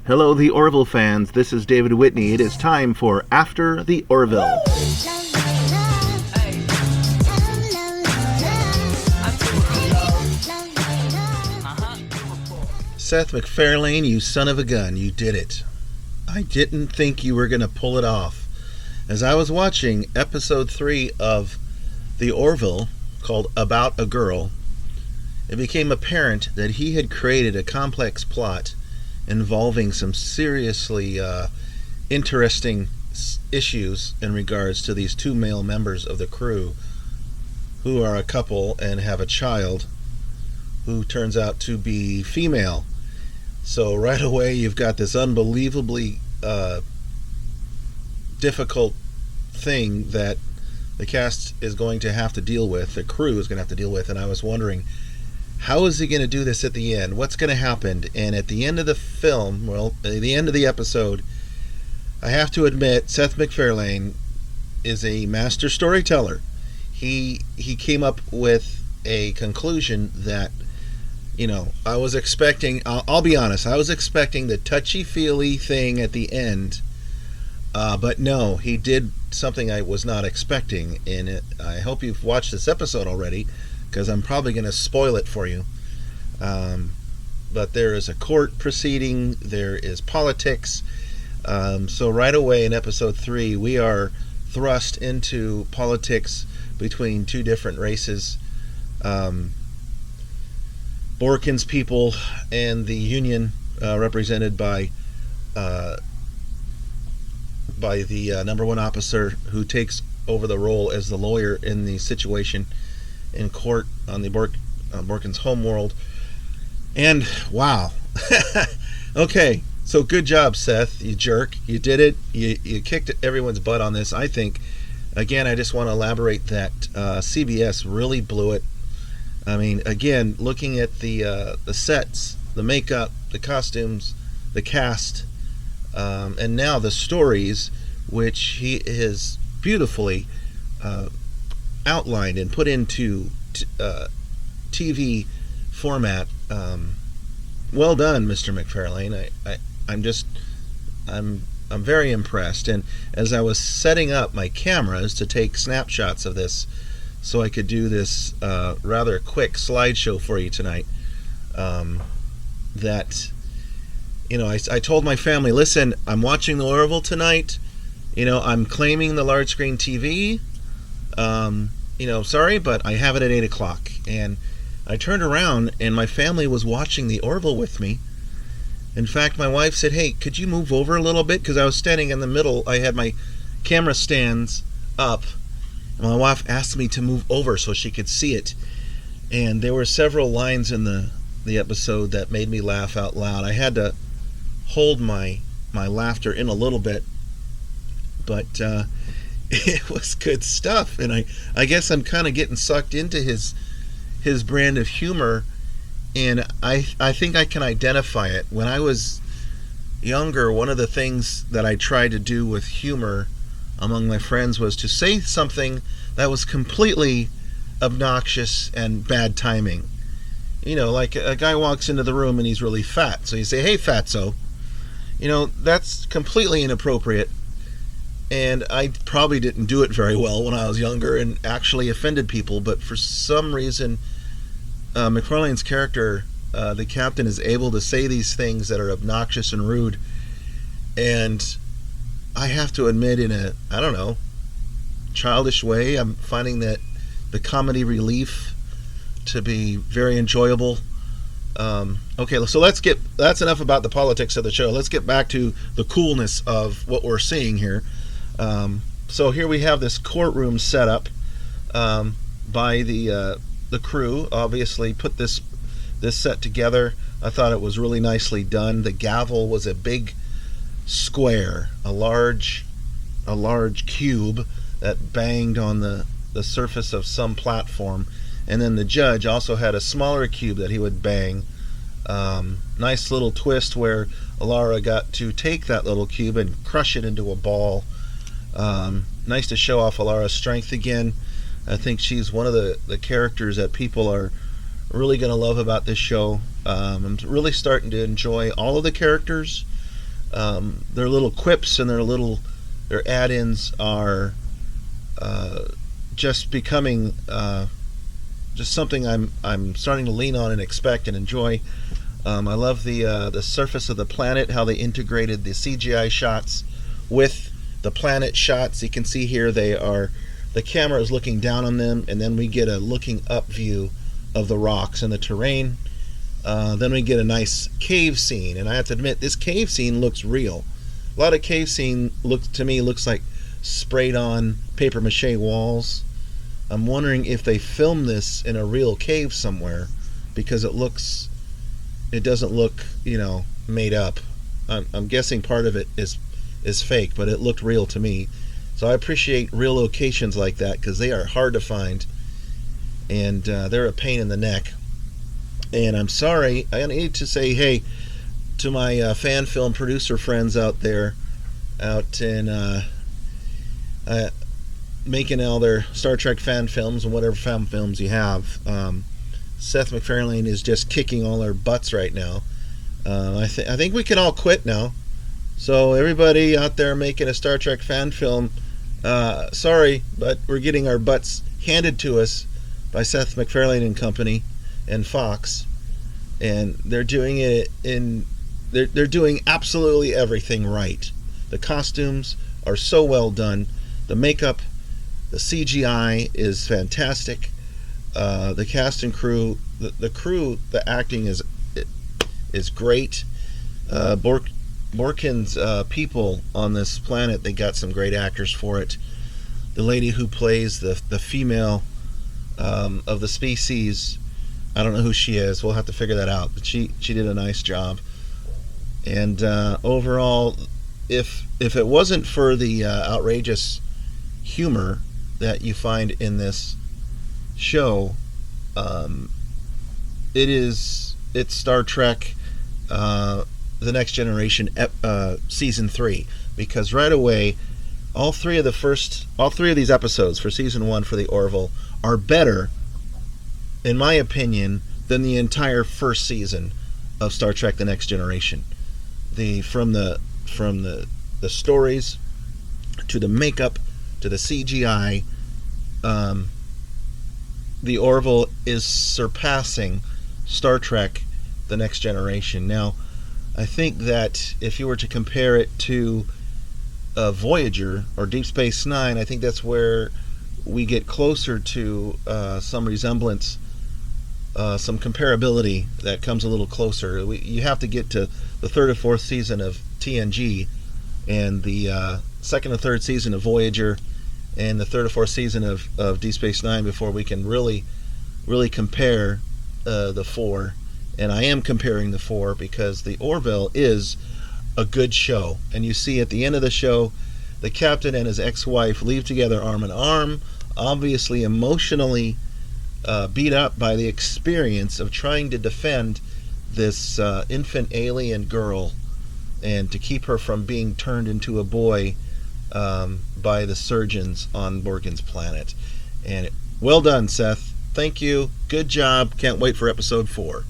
Hello, the Orville fans. This is David Whitney. It is time for After the Orville. Seth MacFarlane, you son of a gun, you did it. I didn't think you were going to pull it off. As I was watching episode 3 of The Orville, called About a Girl, it became apparent that he had created a complex plot involving some seriously interesting issues in regards to these two male members of the crew who are a couple and have a child who turns out to be female. So right away you've got this unbelievably difficult thing that the cast is going to have to deal with, the crew is going to have to deal with, and I was wondering, how is he going to do this at the end? What's going to happen? And at the end of the film, well, at the end of the episode, I have to admit, Seth MacFarlane is a master storyteller. He came up with a conclusion that, you know, I was expecting, I'll be honest, I was expecting the touchy-feely thing at the end, but no, he did something I was not expecting, and I hope you've watched this episode already, because I'm probably going to spoil it for you. But there is a court proceeding, there is politics. So right away in episode 3, we are thrust into politics between two different races. Borkin's people and the Union, represented by the number one officer who takes over the role as the lawyer in the situation in court on the Borkin's homeworld. And wow. Okay, so good job, Seth, you jerk. You did it. You kicked everyone's butt on this. I think, again, I just want to elaborate that CBS really blew it. I mean, again, looking at the sets, the makeup, the costumes, the cast, and now the stories, which he has beautifully outlined and put into TV format. Well done, Mr. MacFarlane. I'm very impressed. And as I was setting up my cameras to take snapshots of this, so I could do this rather quick slideshow for you tonight, that, you know, I told my family, listen, I'm watching the Orville tonight. You know, I'm claiming the large screen TV. You know, sorry, but I have it at 8 o'clock. And I turned around and my family was watching the Orville with me. In fact, my wife said, hey, could you move over a little bit? Because I was standing in the middle. I had my camera stands up. And my wife asked me to move over so she could see it. And there were several lines in the episode that made me laugh out loud. I had to hold my laughter in a little bit. But it was good stuff, and I guess I'm kind of getting sucked into his brand of humor, and I think I can identify it. When I was younger, one of the things that I tried to do with humor among my friends was to say something that was completely obnoxious and bad timing. You know, like a guy walks into the room and he's really fat, so you say, hey, fatso. You know, that's completely inappropriate. And I probably didn't do it very well when I was younger and actually offended people, but for some reason, MacFarlane's character, the captain, is able to say these things that are obnoxious and rude. And I have to admit, in a, I don't know, childish way, I'm finding that the comedy relief to be very enjoyable. Okay, so that's enough about the politics of the show. Let's get back to the coolness of what we're seeing here. So here we have this courtroom set up by the crew. Obviously put this set together. I thought it was really nicely done. The gavel was a big square, a large cube that banged on the surface of some platform, and then the judge also had a smaller cube that he would bang. Nice little twist where Alara got to take that little cube and crush it into a ball. Nice to show off Alara's strength again. I think she's one of the characters that people are really going to love about this show. I'm really starting to enjoy all of the characters. Their little quips and their add-ins are just becoming just something I'm starting to lean on and expect and enjoy. I love the surface of the planet, how they integrated the CGI shots with the planet shots. You can see here the camera is looking down on them, and then we get a looking up view of the rocks and the terrain. Then we get a nice cave scene, and I have to admit, this cave scene looks real. A lot of cave scene looks like sprayed on paper mache walls. I'm wondering if they filmed this in a real cave somewhere, because it doesn't look, made up. I'm guessing part of it is fake, but it looked real to me. So I appreciate real locations like that, because they are hard to find, and they're a pain in the neck. And I'm sorry, I need to say hey to my fan film producer friends out there, out in making all their Star Trek fan films and whatever fan films you have. Seth MacFarlane is just kicking all our butts right now. I think we can all quit now. So everybody out there making a Star Trek fan film, sorry, but we're getting our butts handed to us by Seth MacFarlane and Company and Fox, and they're doing it they're doing absolutely everything right. The costumes are so well done. The makeup, the CGI is fantastic. The cast and crew, the acting is great. Borkin's people on this planet, they got some great actors for it. The lady who plays the female of the species, I don't know who she is. We'll have to figure that out. But she did a nice job. And overall, if it wasn't for the outrageous humor that you find in this show, it's Star Trek The Next Generation season 3, because right away all three of these episodes for season 1 for the Orville are better, in my opinion, than the entire first season of Star Trek The Next Generation. From the stories to the makeup to the CGI, the Orville is surpassing Star Trek The Next Generation. Now, I think that if you were to compare it to Voyager or Deep Space Nine, I think that's where we get closer to some resemblance, some comparability that comes a little closer. You have to get to the third or fourth season of TNG and the second or third season of Voyager and the third or fourth season of Deep Space Nine before we can really compare the four. And I am comparing the four because the Orville is a good show. And you see at the end of the show, the captain and his ex-wife leave together arm in arm, obviously emotionally beat up by the experience of trying to defend this infant alien girl and to keep her from being turned into a boy by the surgeons on Borkin's planet. And well done, Seth. Thank you. Good job. Can't wait for episode 4.